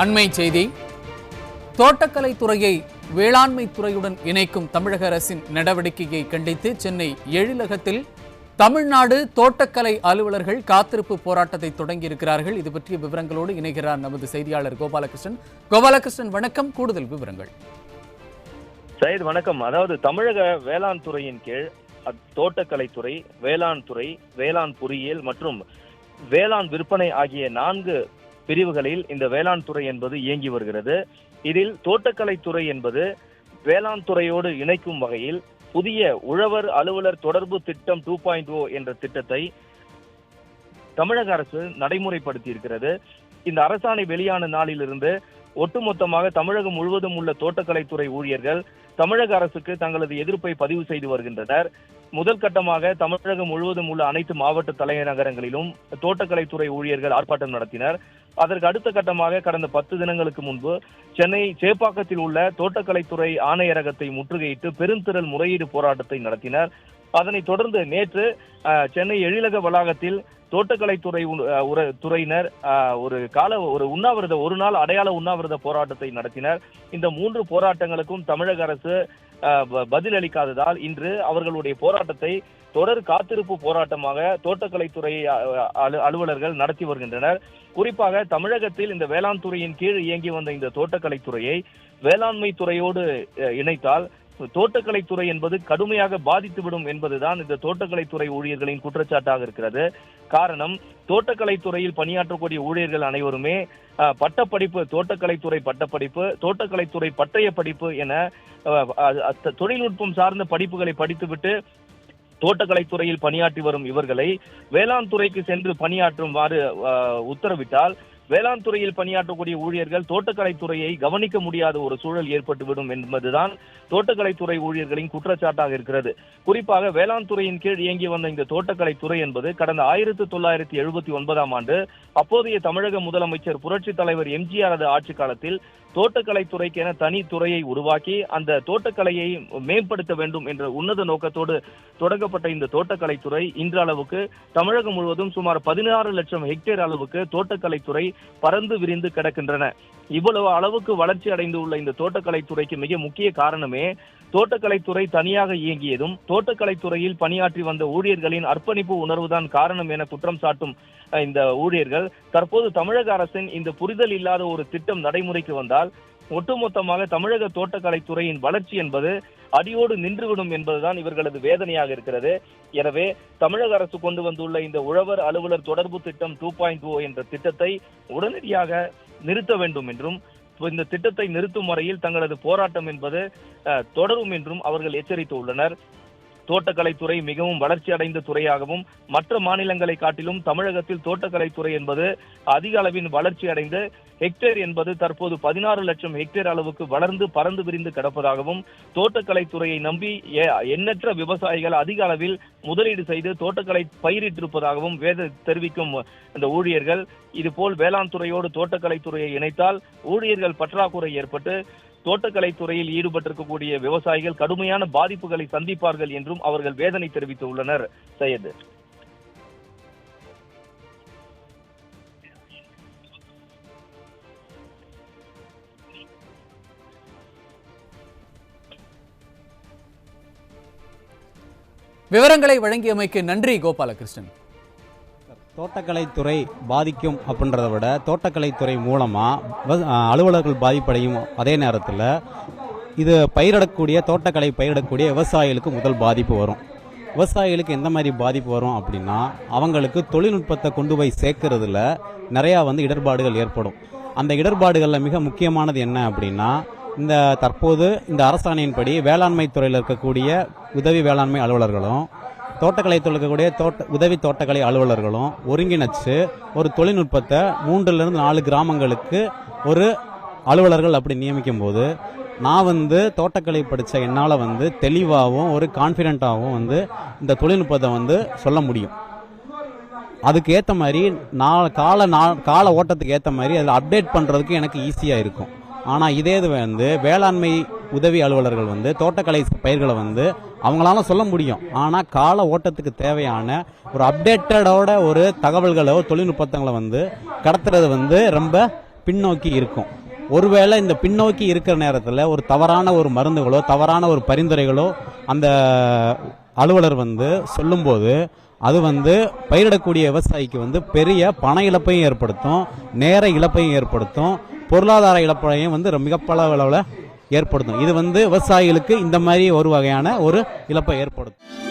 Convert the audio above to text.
அண்மை செய்தி. தோட்டக்கலை துறையை வேளாண்மை துறையுடன் இணைக்கும் தமிழக அரசின் நடவடிக்கையை கண்டித்து சென்னை எழிலகத்தில் தமிழ்நாடு தோட்டக்கலை அலுவலர்கள் காத்திருப்பு போராட்டத்தை தொடங்கியிருக்கிறார்கள். இது பற்றிய விவரங்களோடு இணைகிறார் நமது செய்தியாளர் கோபாலகிருஷ்ணன். கோபாலகிருஷ்ணன், வணக்கம். கூடுதல் விவரங்கள். சையத், வணக்கம். அதாவது தமிழக வேளாண் துறையின் கீழ் தோட்டக்கலைத்துறை, வேளாண் துறை, வேளாண் பொறியியல் மற்றும் வேளாண் விற்பனை ஆகிய 4 பிரிவுகளில் இந்த வேளாண் துறை என்பது இயங்கி வருகிறது. இதில் தோட்டக்கலைத்துறை என்பது வேளாண் துறையோடு இணைக்கும் வகையில் புதிய உழவர் அலுவலர் தொடர்பு திட்டம் 2.0 என்ற திட்டத்தை தமிழக அரசு நடைமுறைப்படுத்தி இருக்கிறது. இந்த அரசாணை வெளியான நாளிலிருந்து ஒட்டுமொத்தமாக தமிழகம் முழுவதும் உள்ள தோட்டக்கலைத்துறை ஊழியர்கள் தமிழக அரசுக்கு தங்களது எதிர்ப்பை பதிவு செய்து வருகின்றனர். முதல் கட்டமாக தமிழகம் முழுவதும் உள்ள அனைத்து மாவட்ட தலைநகரங்களிலும் தோட்டக்கலைத்துறை ஊழியர்கள் ஆர்ப்பாட்டம் நடத்தினர். அதற்கு அடுத்த கட்டமாக கடந்த 10 தினங்களுக்கு முன்பு சென்னை சேப்பாக்கத்தில் உள்ள தோட்டக்கலைத்துறை ஆணையரகத்தை முற்றுகையிட்டு பெருந்திரள் முறையீடு போராட்டத்தை நடத்தினர். அதனைத் தொடர்ந்து நேற்று சென்னை எழிலக வளாகத்தில் தோட்டக்கலைத்துறை துறையினர் ஒரு நாள் அடையாள உண்ணாவிரத போராட்டத்தை நடத்தினர். இந்த 3 போராட்டங்களுக்கும் தமிழக அரசு பதிலளிக்காததால் இன்று அவர்களுடைய போராட்டத்தை தொடர் காத்திருப்பு போராட்டமாக தோட்டக்கலைத்துறை அலுவலர்கள் நடத்தி வருகின்றனர். குறிப்பாக தமிழகத்தில் இந்த வேளாண் துறையின் கீழ் இயங்கி வந்த இந்த தோட்டக்கலைத்துறையை வேளாண்மை துறையோடு இணைத்தால் தோட்டக்கலைத்துறை என்பது கடுமையாக பாதித்துவிடும் என்பதுதான் இந்த தோட்டக்கலைத்துறை ஊழியர்களின் குற்றச்சாட்டாக இருக்கிறது. காரணம், தோட்டக்கலைத்துறையில் பணியாற்றக்கூடிய ஊழியர்கள் அனைவருமே பட்டப்படிப்பு, தோட்டக்கலைத்துறை பட்டப்படிப்பு, தோட்டக்கலைத்துறை பட்டய படிப்பு என தொழில்நுட்பம் சார்ந்த படிப்புகளை படித்துவிட்டு தோட்டக்கலைத்துறையில் பணியாற்றி வரும் இவர்களை வேளாண் துறைக்கு சென்று பணியாற்றுமாறு உத்தரவிட்டால் வேளாண் துறையில் பணியாற்றக்கூடிய ஊழியர்கள் தோட்டக்கலைத்துறையை கவனிக்க முடியாத ஒரு சூழல் ஏற்பட்டுவிடும் என்பதுதான் தோட்டக்கலைத்துறை ஊழியர்களின் குற்றச்சாட்டாக இருக்கிறது. குறிப்பாக வேளாண் துறையின் கீழ் இயங்கி வந்த இந்த தோட்டக்கலைத்துறை என்பது கடந்த 1979ஆம் ஆண்டு அப்போதைய தமிழக முதலமைச்சர் புரட்சி தலைவர் எம்ஜிஆர் ஆட்சி காலத்தில் தோட்டக்கலைத்துறைக்கென தனி துறையை உருவாக்கி அந்த தோட்டக்கலையை மேம்படுத்த வேண்டும் என்ற உன்னத நோக்கத்தோடு தொடங்கப்பட்ட இந்த தோட்டக்கலைத்துறை இன்றளவுக்கு தமிழகம் முழுவதும் சுமார் 16 லட்சம் ஹெக்டேர் அளவுக்கு தோட்டக்கலைத்துறை பறந்து விரிந்து கிடக்கின்றன. இவ்வளவு அளவுக்கு வளர்ச்சி அடைந்து உள்ள இந்த தோட்டக்கலைத்துறைக்கு மிக முக்கிய காரணமே தோட்டக்கலைத்துறை தனியாக இயங்கியதும் தோட்டக்கலைத்துறையில் பணியாற்றி வந்த ஊழியர்களின் அர்ப்பணிப்பு உணர்வுதான் காரணம் என குற்றம் சாட்டும் இந்த ஊழியர்கள் தற்போது தமிழக அரசின் இந்த புரிதல் இல்லாத ஒரு திட்டம் நடைமுறைக்கு வந்தால் ஒட்டுமொத்தமாக தமிழக தோட்டக்கலைத்துறையின் வளர்ச்சி என்பது அடியோடு நின்றுவிடும் என்பதுதான் இவர்களது வேதனையாக இருக்கிறது. எனவே தமிழக அரசு கொண்டு வந்துள்ள இந்த உழவர் அலுவலர் தொடர்பு திட்டம் 2.0 என்ற திட்டத்தை உடனடியாக நிறுத்த வேண்டும் என்றும் இந்த திட்டத்தை நிறுத்தும் வரையில் தங்களது போராட்டம் என்பது தொடரும் என்றும் அவர்கள் எச்சரித்துள்ளனர். தோட்டக்கலைத்துறை மிகவும் வளர்ச்சி அடைந்த துறையாகவும் மற்ற மாநிலங்களை காட்டிலும் தமிழகத்தில் தோட்டக்கலைத்துறை என்பது அதிக அளவின் வளர்ச்சி அடைந்து ஹெக்டேர் என்பது தற்போது 16 லட்சம் ஹெக்டேர் அளவுக்கு வளர்ந்து பறந்து விரிந்து கிடப்பதாகவும் தோட்டக்கலைத்துறையை நம்பி எண்ணற்ற விவசாயிகள் அதிக அளவில் முதலீடு செய்து தோட்டக்கலை பயிரிட்டிருப்பதாகவும் தெரிவிக்கும் இந்த ஊழியர்கள் இதுபோல் வேளாண் துறையோடு தோட்டக்கலைத்துறையை இணைத்தால் ஊழியர்கள் பற்றாக்குறை ஏற்பட்டு தோட்டக்கலைத்துறையில் ஈடுபட்டிருக்கக்கூடிய விவசாயிகள் கடுமையான பாதிப்புகளை சந்திப்பார்கள் என்றும் அவர்கள் வேதனை தெரிவித்துள்ளனர். சையத், விவரங்களை வழங்கியமைக்கு நன்றி கோபாலகிருஷ்ணன். தோட்டக்கலைத்துறை பாதிக்கும் அப்படின்றத விட தோட்டக்கலைத்துறை மூலமாக அலுவலர்கள் பாதிப்படையும். அதே நேரத்தில் இது தோட்டக்கலை பயிரிடக்கூடிய விவசாயிகளுக்கு முதல் பாதிப்பு வரும். விவசாயிகளுக்கு எந்த மாதிரி பாதிப்பு வரும் அப்படின்னா, அவங்களுக்கு தொழில்நுட்பத்தை கொண்டு போய் சேர்க்கறதுல நிறையா இடர்பாடுகள் ஏற்படும். அந்த இடர்பாடுகளில் மிக முக்கியமானது என்ன அப்படின்னா, தற்போது இந்த அரசாணையின்படி வேளாண்மை துறையில் இருக்கக்கூடிய உதவி வேளாண்மை அலுவலர்களும் தோட்டக்கலை இருக்கக்கூடிய உதவி தோட்டக்கலை அலுவலர்களும் ஒருங்கிணைச்சு ஒரு தொழில்நுட்பத்தை 3-4 கிராமங்களுக்கு ஒரு அலுவலர்கள் அப்படி நியமிக்கும் போது நான் தோட்டக்கலை படித்த என்னால் தெளிவாகவும் ஒரு கான்ஃபிடென்ட்டாகவும் இந்த தொழில்நுட்பத்தை சொல்ல முடியும். அதுக்கு ஏற்ற மாதிரி கால ஓட்டத்துக்கு ஏற்ற மாதிரி அதில் அப்டேட் பண்ணுறதுக்கு எனக்கு ஈஸியாக இருக்கும். ஆனால் இதே வேளாண்மை உதவி அலுவலர்கள் தோட்டக்கலை பயிர்களை அவங்களால சொல்ல முடியும். ஆனால் கால ஓட்டத்துக்கு தேவையான ஒரு அப்டேட்டடோட ஒரு தகவல்களோ தொழில்நுட்பங்களை கடத்துறது ரொம்ப பின்னோக்கி இருக்கும். ஒருவேளை இந்த பின்னோக்கி இருக்கிற நேரத்தில் ஒரு தவறான ஒரு மருந்துகளோ தவறான ஒரு பரிந்துரைகளோ அந்த அலுவலர் சொல்லும்போது அது பயிரிடக்கூடிய விவசாயிக்கு பெரிய பண இழப்பையும் ஏற்படுத்தும், நேர இழப்பையும் ஏற்படுத்தும், பொருளாதார இழப்பையும் மிக பல அளவில் ஏற்படுத்தும். இது விவசாயிகளுக்கு இந்த மாதிரி ஒரு வகையான ஒரு இழப்பை ஏற்படுத்தும்.